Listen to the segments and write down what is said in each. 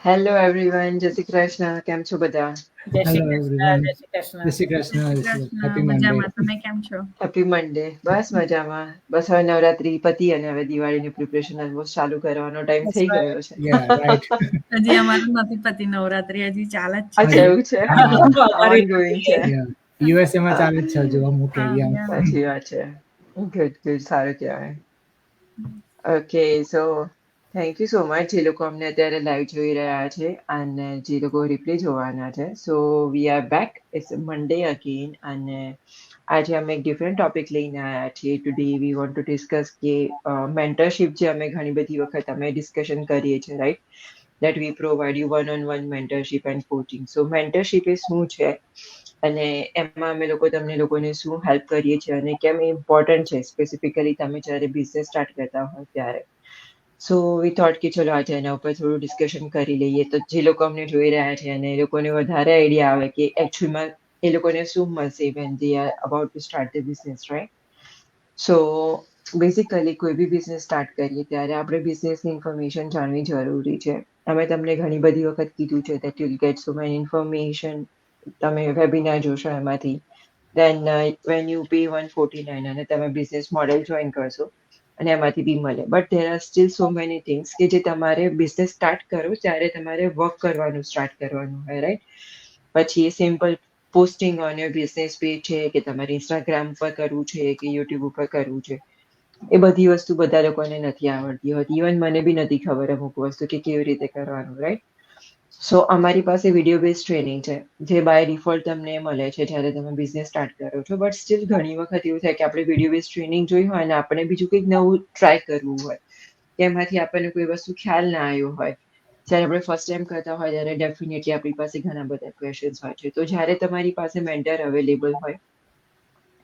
Hello everyone, જય શ્રી કૃષ્ણ. કેમ છો બધા? જય શ્રી હેલો કૃષ્ણ, એવરીવન, જય શ્રી જય કૃષ્ણ. શ્રી જય કૃષ્ણ, શ્રી હેપી કૃષ્ણ. મંડે. મજામાં. તમે કેમ છો? હેપી મંડે. બસ મજામાં. બસ હવે નવરાત્રી પતી અને હવે દિવાળીની પ્રિપરેશન ઓલમોસ્ટ ચાલુ કરવાનો ટાઈમ That's થઈ right. ગયો છે. યા રાઈટ. હજી અમારું નથી પતી નવરાત્રી, હજી ચાલે જ છે. અચ્છા, એવું છે? અમારી ઓન ગોઈંગ છે. યા યુએસએ માં ચાલે જ છે હજુ અમુક હા, એરિયામાં. સાચી વાત છે. ગુડ ગુડ, સારું કહેવાય. Okay, so thank you so much જે લોકો અમને અત્યારે લાઈવ જોઈ રહ્યા છે અને જે લોકો રિપ્લે જોવાના છે. So we are back. It's Monday again અને આજે અમે એક ડિફરન્ટ ટોપિક લઈને આવ્યા છીએ. Today we want to discuss કે મેન્ટરશિપ જે અમે ઘણી બધી વખત અમે ડિસ્કશન કરીએ છીએ, right, that we provide you one-on-one mentorship and coaching. So mentorship એ શું છે અને એમાં અમે લોકો તમને લોકોને શું હેલ્પ કરીએ છીએ અને કેમ ઇમ્પોર્ટન્ટ છે સ્પેસિફિકલી તમે જ્યારે બિઝનેસ સ્ટાર્ટ કરતા હોય ત્યારે. સો વી થોટ કે ચલો આજે એના ઉપર થોડું ડિસ્કશન કરી લઈએ તો જે લોકો અમને જોઈ રહ્યા છે અને એ લોકોને વધારે આઈડિયા આવે કે એકચ્યુઅલમાં એ લોકોને શું મળશે when they are about to start the business, right? So basically કોઈ બી બિઝનેસ સ્ટાર્ટ કરીએ ત્યારે આપણે બિઝનેસની ઇન્ફોર્મેશન જાણવી જરૂરી છે. અમે તમને ઘણી બધી વખત કીધું છે that you'll get so many information. તમે વેબિનાર જોશો એમાંથી. Then when you pay 149 અને તમે બિઝનેસ મોડેલ જોઈન કરશો અને એમાંથી બી મળે. But there are still so many things કે જે તમારે બિઝનેસ સ્ટાર્ટ કરો ત્યારે તમારે વર્ક કરવાનું સ્ટાર્ટ કરવાનું હોય, રાઈટ? પછી એ simple posting on your business page છે કે તમારે ઇન્સ્ટાગ્રામ પર કરવું છે કે યુટ્યુબ ઉપર કરવું છે, એ બધી વસ્તુ બધા લોકોને નથી આવડતી હોતી. ઇવન મને બી નથી ખબર અમુક વસ્તુ કે કેવી રીતે કરવાનું, રાઈટ? સો અમારી પાસે વિડીયો બેઝ ટ્રેનિંગ છે જે બાય ડિફોલ્ટ તમને મળે છે જ્યારે તમે બિઝનેસ સ્ટાર્ટ કરો છો. બટ સ્ટીલ ઘણી વખત એવું થાય કે આપણે વિડીયો બેઝ ટ્રેનિંગ જોઈ હોય અને આપણે બીજું કંઈક નવું ટ્રાય કરવું હોય કે એમાંથી આપણને કોઈ વસ્તુ ખ્યાલ ના આવ્યો હોય. જ્યારે આપણે ફર્સ્ટ ટાઈમ કરતા હોય ત્યારે ડેફિનેટલી આપણી પાસે ઘણા બધા ક્વેશ્ચન્સ હોય છે. તો જ્યારે તમારી પાસે મેન્ટર અવેલેબલ હોય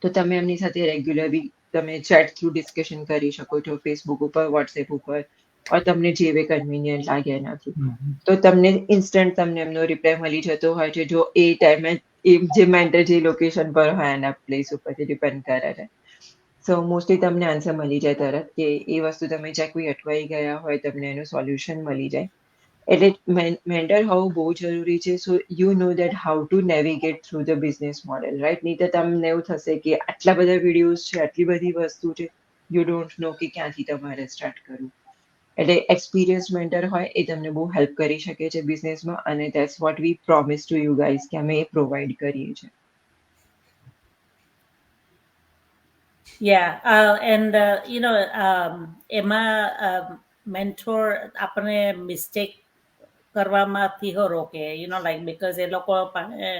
તો તમે એમની સાથે રેગ્યુલરલી તમે ચેટ થ્રુ ડિસ્કશન કરી શકો છો, ફેસબુક ઉપર, વોટ્સએપ ઉપર, ઓર તમને જે વે કન્વિનિયન્ટ લાગે એનાથી. તો તમને ઇન્સ્ટન્ટ તમને એમનો રિપ્લાય મળી જતો હોય છે જો એ ટાઈમે એ જે મેન્ટર જે લોકેશન પર હોય એના પ્લેસ ઉપરથી ડિપેન્ડ કરે છે. સો મોસ્ટલી તમને આન્સર મળી જાય તરત કે એ વસ્તુ તમે જ્યાં કોઈ અટવાઈ ગયા હોય તમને એનું સોલ્યુશન મળી જાય. એટલે મેન્ટર હોવું બહુ જરૂરી છે. So you know that how to navigate through the business model, right? નહીં તો તમને એવું થશે કે આટલા બધા વિડીયોઝ છે, આટલી બધી વસ્તુ છે, યુ ડોન્ટ નો કે ક્યાંથી તમારે સ્ટાર્ટ કરવું. એટલે એક્સપિરિયન્સ મેન્ટર હોય એ તમને બહુ હેલ્પ કરી શકે છે બિઝનેસમાં અને that's what we promise to you guys કે અમે એ પ્રોવાઈડ કરીએ છીએ. Yeah, and એમાં મેન્ટોર આપણે મિસ્ટેક કરવામાંથી રોકે, લાઈક બીકોઝ એ લોકો પાસે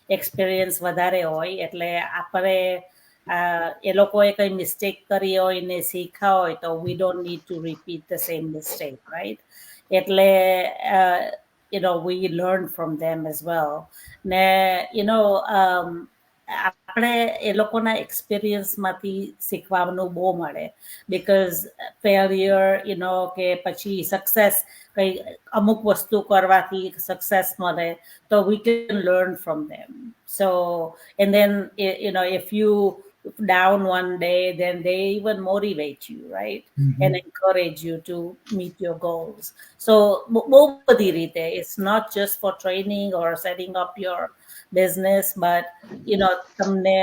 એક્સપિરિયન્સ વધારે હોય એટલે આપણે એ લોકોએ કંઈ મિસ્ટેક કરી હોય ને શીખ્યા હોય તો we don't need to repeat the same mistake, right? એટલે we learn from them as well. ને આપણે એ લોકોના એક્સપિરિયન્સમાંથી શીખવાનું બહુ મળે બીકોઝ ફેલિયર કે પછી સક્સેસ કંઈ અમુક વસ્તુ કરવાથી સક્સેસ મળે તો we can learn from them. So and then if you down one day, then they even motivate you, right? And encourage you to meet your goals. So બહુ બધી રીતે it's not just for training or setting up your business, but તમને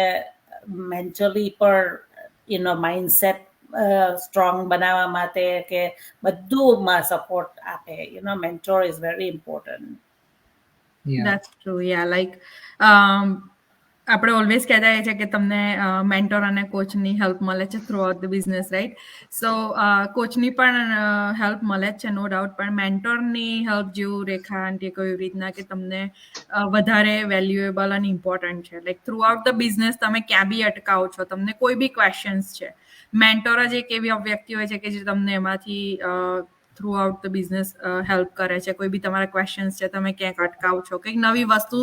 mentally પણ mindset strong બનાવવા માટે કે બધુંમાં support આપે. Mentor is very important. That's true. Yeah, like આપણે ઓલવેઝ કહેતા હોય છે કે તમને મેન્ટોર અને કોચની હેલ્પ મળે છે throughout the business, right? So કોચની પણ હેલ્પ મળે જ છે, નો ડાઉટ. પણ મેન્ટોરની હેલ્પ જેવું રેખા આંટીએ કહ્યું એવી રીતના કે તમને વધારે વેલ્યુએબલ અને ઇમ્પોર્ટન્ટ છે. Like through out the business તમે ક્યાં બી અટકાવો છો, તમને કોઈ બી ક્વેશ્ચન્સ છે, મેન્ટોર જ એક એવી વ્યક્તિ હોય છે કે જે તમને એમાંથી through out the business help કરે છે. કોઈ બી તમારા ક્વેશ્ચન્સ છે, તમે ક્યાંક અટકાવ છો, કંઈક નવી વસ્તુ,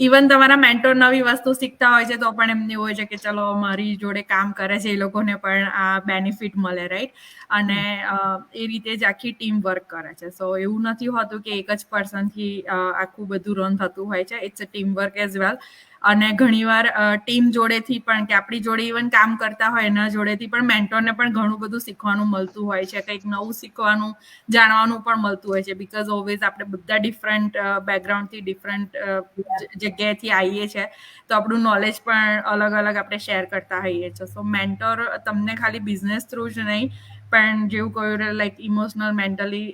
ઇવન તમારા મેન્ટોર નવી વસ્તુ શીખતા હોય છે તો પણ એમને એવું હોય છે કે ચલો મારી જોડે કામ કરે છે એ લોકોને પણ આ બેનિફિટ મળે, રાઈટ? અને એ રીતે જ આખી ટીમ વર્ક કરે છે. સો એવું નથી હોતું કે એક જ પર્સનથી આખું બધું રન થતું હોય છે. It's a team work as well. અને ઘણીવાર ટીમ જોડેથી પણ કે આપણી જોડે ઇવન કામ કરતા હોય એના જોડેથી પણ મેન્ટોરને પણ ઘણું બધું શીખવાનું મળતું હોય છે, કંઈક નવું શીખવાનું જાણવાનું પણ મળતું હોય છે. બીકોઝ ઓલવેઝ આપણે બધા ડિફરન્ટ બેકગ્રાઉન્ડથી ડિફરન્ટ જગ્યાએથી આવીએ છીએ, તો આપણું નોલેજ પણ અલગ અલગ આપણે શેર કરતા હોઈએ છીએ. સો મેન્ટોર તમને ખાલી બિઝનેસ થ્રુ જ નહીં પણ જેવું કહ્યું લાઈક ઇમોશનલ, મેન્ટલી,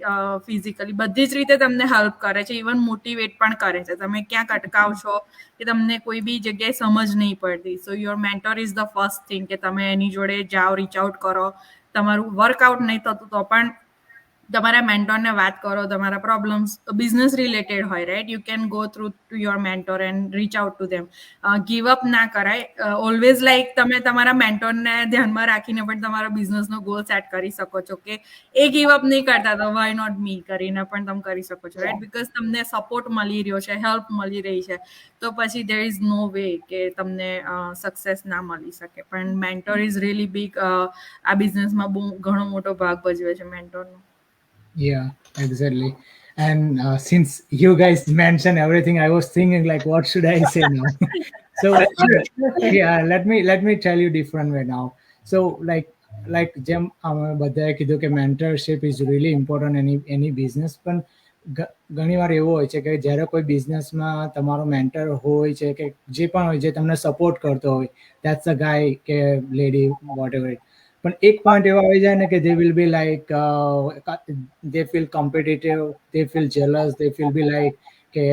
ફિઝિકલી બધી જ રીતે તમને હેલ્પ કરે છે, ઇવન મોટિવેટ પણ કરે છે. તમે ક્યાંક અટકાવશો કે તમને કોઈ બી જગ્યાએ સમજ નહીં પડતી, સો your mentor is the first thing કે તમે એની જોડે જાઓ, રીચ આઉટ કરો. તમારું વર્કઆઉટ નહીં થતું તો પણ તમારા મેન્ટોરને વાત કરો, તમારા પ્રોબ્લેમ્સ બિઝનેસ રિલેટેડ હોય, right, you can go through to your mentor and rich out to them. Give up ના કરાય. ઓલવેઝ લાઈક તમે તમારા મેન્ટોરને ધ્યાનમાં રાખીને પણ તમારા બિઝનેસનો ગોલ સેટ કરી શકો છો કે એ ગીવ અપ નહીં કરતા તો વાય નોટ મી કરીને પણ તમે કરી શકો છો, રાઈટ, બીકોઝ તમને સપોર્ટ મળી રહ્યો છે, હેલ્પ મળી રહી છે, તો પછી દેર ઇઝ નો વે કે તમને સક્સેસ ના મળી શકે. પણ મેન્ટોર ઇઝ રિયલી બિગ. આ બિઝનેસમાં બહુ ઘણો મોટો ભાગ ભજવે છે મેન્ટોરનો. Yeah, exactly. And since you guys mentioned everything, I was thinking like, what should I say now? So yeah, let me tell you different way now. So like જેમ અમે બધાએ કીધું કે mentorship is really important any business, પણ ઘણીવાર એવું હોય છે કે જ્યારે કોઈ બિઝનેસમાં તમારો મેન્ટર હોય છે કે જે પણ હોય જે તમને સપોર્ટ કરતો હોય, that's the guy કે lady whatever it. પણ એક પોઈન્ટ એવા આવી જાય ને કે they will be like they feel competitive, they feel jealous, they feel be like કે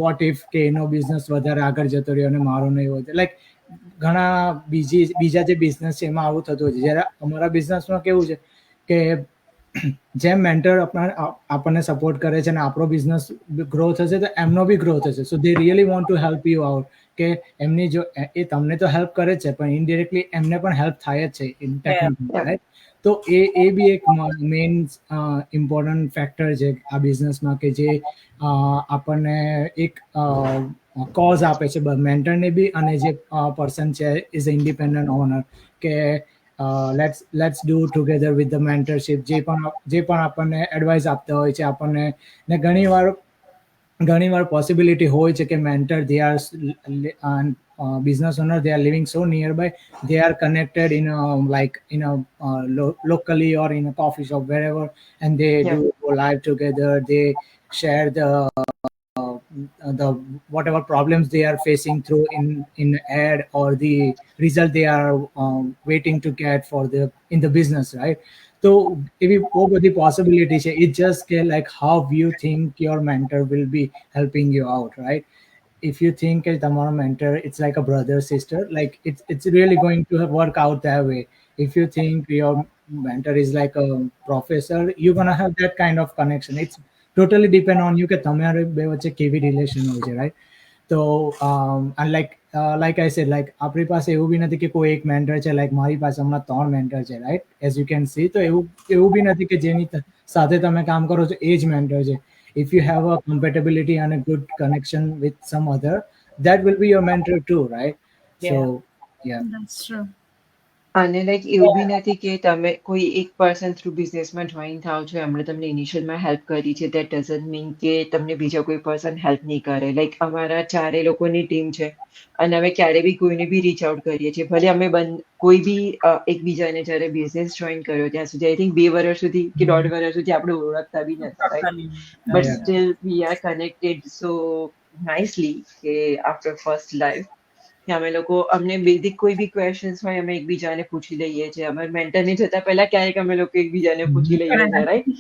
what if કે એનો બિઝનેસ વધારે આગળ જતો રહ્યો અને મારો નહીં હોય. લાઈક ઘણા બીજા જે બિઝનેસ છે એમાં આવું થતું હોય છે. જ્યારે અમારા બિઝનેસમાં કેવું છે કે જેમ મેન્ટર આપણને સપોર્ટ કરે છે અને આપણો બિઝનેસ ગ્રો થશે તો એમનો બી ગ્રો થશે. So they really want to help you out કે એમની જો એ તમને તો હેલ્પ કરે છે પણ ઇનડિરેક્ટલી એમને પણ હેલ્પ થાય જ છે ઇન ટેકનિકલ, રાઈટ. તો એ બી એક મેઇન ઇમ્પોર્ટન્ટ ફેક્ટર છે આ બિઝનેસમાં કે જે આપણને એક કોઝ આપે છે મેન્ટરને બી અને જે પર્સન છે ઇઝ ઇન્ડિપેન્ડન્ટ ઓનર કે let's do together with the mentorship. જે પણ આપણને એડવાઇસ આપતા હોય છે આપણને, ને ઘણીવાર પોસિબિલિટી હોય છે કે mentor they are business owner, they are living so nearby, they are connected in locally or in a coffee shop wherever, and they do go live together, they share the whatever problems they are facing through in ad or the result they are waiting to get for in the business, right? So એવી બહુ બધી possibility છે. It's just like how you think your mentor will be helping you out, right? If you think tomorrow mentor it's like a brother sister, like it's really going to work out that way. If you think your mentor is like a professor, you're gonna have that kind of connection. It's totally depend on you કે તમારે બે વચ્ચે કેવી relation હોય છે, right. તો like I said, like આપણી પાસે એવું બી નથી કે કોઈ એક મેન્ટર છે. લાઈક મારી પાસે હમણાં 3 મેન્ટર છે, right, as you can see. તો એવું બી નથી કે જેની સાથે તમે કામ કરો છો એ જ મેન્ટર છે. If you have a compatibility and a good connection with some other, that will be your mentor too, right? So yeah, That's true. અને લાઈક એવું બી નથી કે તમે કોઈ એક પર્સન થ્રુ બિઝનેસમાં જોઈન થાવ છો, એમણે તમને ઇનિશિયલમાં હેલ્પ કરી છે, દેટ ડઝન્ટ મીન કે તમને બીજા કોઈ પર્સન હેલ્પ નહીં કરે. લાઈક અમારા 4 લોકોની ટીમ છે અને અમે ક્યારે બી કોઈને બી રીચ આઉટ કરીએ છીએ. ભલે અમે કોઈ બી એકબીજાને જ્યારે બિઝનેસ જોઈન કર્યો ત્યાં સુધી આઈ થિંક 2 વર્ષ સુધી કે 1.5 વર્ષ સુધી આપણે ઓળખતા બી નતા, right, but still we are connected so nicely કે આફ્ટર ફર્સ્ટ લાઈફ કે અમે લોકો અમને બેઝિક કોઈ બી ક્વેશ્ચન્સ હોય અમે એકબીજાને પૂછી લઈએ છીએ. અમારા મેન્ટરને જતા પહેલા ક્યારેક અમે લોકો એકબીજાને પૂછી લઈએ છીએ, right.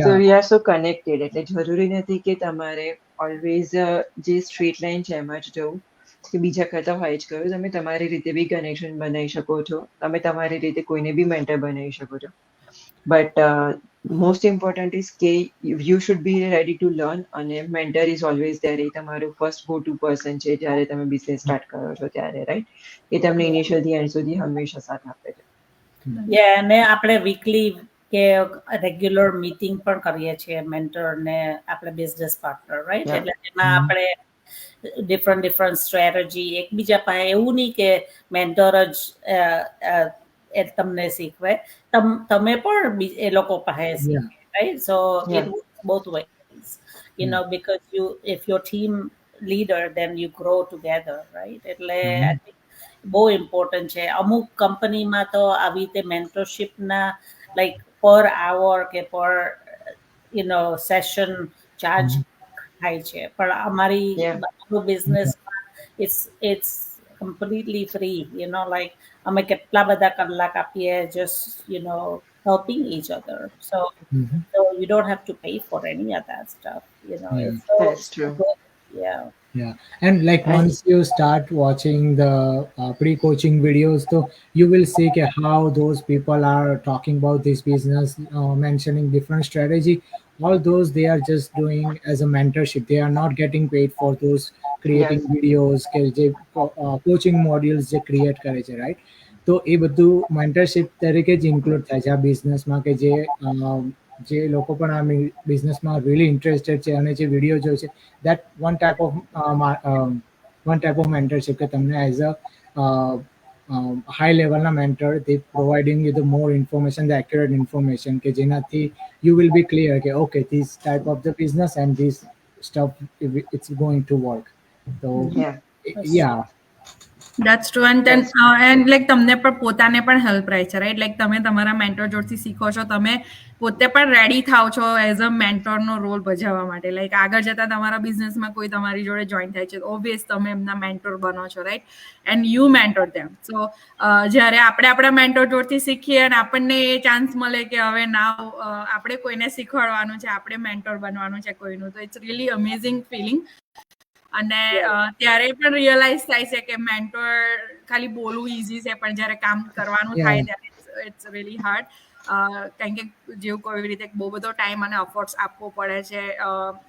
So we are so connected. એટલે જરૂરી નથી કે તમારે ઓલવેઝ જે સ્ટ્રેટ લાઈન છે એમાં જ જવું કે બીજા કરતા હોય જ કહ્યું. તમે તમારી રીતે બી કનેક્શન બનાવી શકો છો, તમે તમારી રીતે કોઈને બી મેન્ટર બનાવી શકો છો. બટ મોસ્ટ ઇમ્પોર્ટન્ટ ઇઝ કે you should be ready to learn અને મેન્ટર ઇઝ ઓલવેઝ ધેર. એ તમારું ફર્સ્ટ ગો ટુ પર્સન છે જ્યારે તમે બિઝનેસ સ્ટાર્ટ કરો છો ત્યારે, રાઈટ. એ તમને ઇનિશિયલથી એન્ડ સુધી હંમેશા સાથ આપે છે. અને આપણે વીકલી કે રેગ્યુલર મીટિંગ પણ કરીએ છીએ મેન્ટર ને આપણે બિઝનેસ પાર્ટનર, રાઈટ. એટલે એમાં આપણે ડિફરન્ટ સ્ટ્રેટેજી એકબીજા પાસે, એવું નહીં કે મેન્ટર જ તમને શીખવે, તમે પણ એ લોકો પાસે શીખે, right. So it both ways, you know, because if your team leader, then you grow together, right? એટલે I think બહુ ઇમ્પોર્ટન્ટ છે. અમુક કંપનીમાં તો આવી રીતે મેન્ટરશિપના લાઈક પર આવર કે પર સેશન ચાર્જ થાય છે, પણ અમારી business it's completely free, like અમે કેટલા બધા કલાક આપીએ just helping each other, so you don't have to pay for any of that stuff, it's so That's true. good. Yeah, and like once you start watching the pre-coaching videos, so you will see how those people are talking about this business, mentioning different strategy. All those they are just doing as a mentorship. They are not getting paid for those creating videos કે જે coaching modules જે create કરે છે, right? તો એ બધું mentorship તરીકે જ include થાય છે આ બિઝનેસમાં, કે જે લોકો પણ આ બિઝનેસમાં really interested છે અને જે વિડીયો જોઈ છે, that one type of mentorship કે તમને as a high level na mentor, they providing you the more information, the accurate information, કે જેનાથી you will be clear કે okay, this type of the business and this stuff it's going to work. So yeah, That's true. And then and like તમને પણ પોતાને પણ help રહે છે, right? Like તમે તમારા મેન્ટર જોડથી શીખો છો, તમે પોતે પણ રેડી થાવ છો એઝ અ મેન્ટરનો રોલ ભજવવા માટે. લાઈક આગળ જતા તમારા બિઝનેસમાં કોઈ તમારી જોડે જોઈન થાય છે, ઓબ્વિયસ તમે એમના મેન્ટર બનો છો, રાઈટ? એન્ડ યુ મેન્ટર ધેમ. સો જ્યારે આપણે આપણા મેન્ટર જોડથી શીખીએ અને આપણને એ ચાન્સ મળે કે હવે નાવ આપણે કોઈને શીખવાડવાનું છે, આપણે મેન્ટર બનવાનું છે કોઈનું, તો ઇટ્સ રિયલી અમેઝિંગ ફિલિંગ. અને ત્યારે પણ રિયલાઇઝ થાય છે કે મેન્ટર ખાલી બોલવું ઈઝી છે, પણ જ્યારે કામ કરવાનું થાય ત્યારે ઇટ્સ રિયલી હાર્ડ. કારણ કે જેવું કોઈ રીતે બહુ બધો ટાઈમ અને એફર્ટ્સ આપવો પડે છે.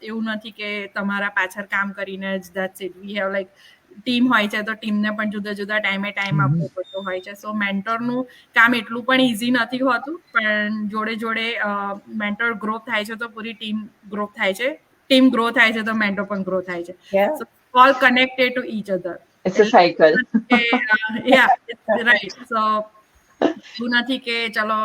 એવું નથી કે તમારા પાછળ કામ કરીને જ that's it. We have like team હોય છે, તો ટીમને પણ જુદા જુદા ટાઈમે ટાઈમ આપવો પડતો હોય છે. સો મેન્ટરનું કામ એટલું પણ ઈઝી નથી હોતું, પણ જોડે જોડે મેન્ટર ગ્રો થાય છે તો પૂરી ટીમ ગ્રો થાય છે. ટીમ ગ્રો થાય છે તો મેન્ટર પણ ગ્રો થાય છે. So all connected to each other. It's a cycle. Yeah, right. So એવું નથી કે ચલો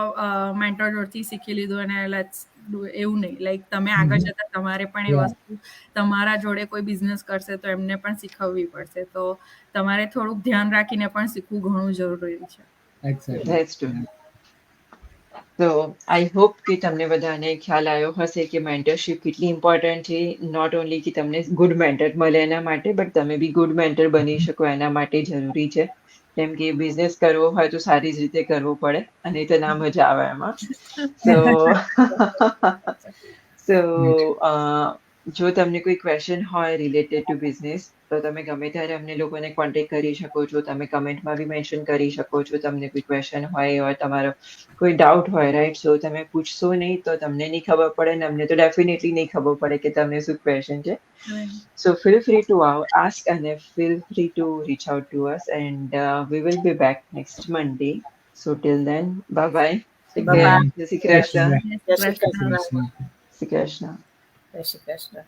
મેન્ટર જોડથી શીખી લીધું અને લેટ્સ ડુ, એવું નહીં. લાઈક તમે આગળ જતા તમારે પણ એ વસ્તુ તમારા જોડે કોઈ બિઝનેસ કરશે તો એમને પણ શીખવવી પડશે. તો તમારે થોડુંક ધ્યાન રાખીને પણ શીખવું ઘણું જરૂરી છે. exactly. That's true. So I hope કે તમને બધાને ખ્યાલ આવ્યો હશે કે મેન્ટરશિપ કેટલી ઇમ્પોર્ટન્ટ છે. નોટ ઓનલી કે તમને ગુડ મેન્ટર મળે એના માટે, બટ તમે બી ગુડ મેન્ટર બની શકો એના માટે જરૂરી છે. કેમ કે બિઝનેસ કરવો હોય તો સારી જ રીતે કરવો પડે, અને તો ના મજા આવે એમાં. સો જો તમને કોઈ ક્વેશ્ચન હોય રિલેટેડ ટુ બિઝનેસ, તો તમે ગમે ત્યારે અમને લોકોને કોન્ટેક્ટ કરી શકો છો. તમે કમેન્ટમાં બી મેન્શન કરી શકો છો તમને કોઈ ક્વેશ્ચન હોય, તમારો કોઈ ડાઉટ હોય, રાઈટ? સો તમે પૂછશો નહીં તો તમને નહીં ખબર પડે, ને અમને તો ડેફિનેટલી નહીં ખબર પડે કે તમને શું ક્વેશ્ચન છે. So feel free to ask અને feel free to reach out to us, and we will be back next Monday. So till then, bye bye. જય શ્રી કૃષ્ણ. જય શ્રી કૃષ્ણ. શ્રી કૃષ્ણ. જય શ્રી કૃષ્ણ.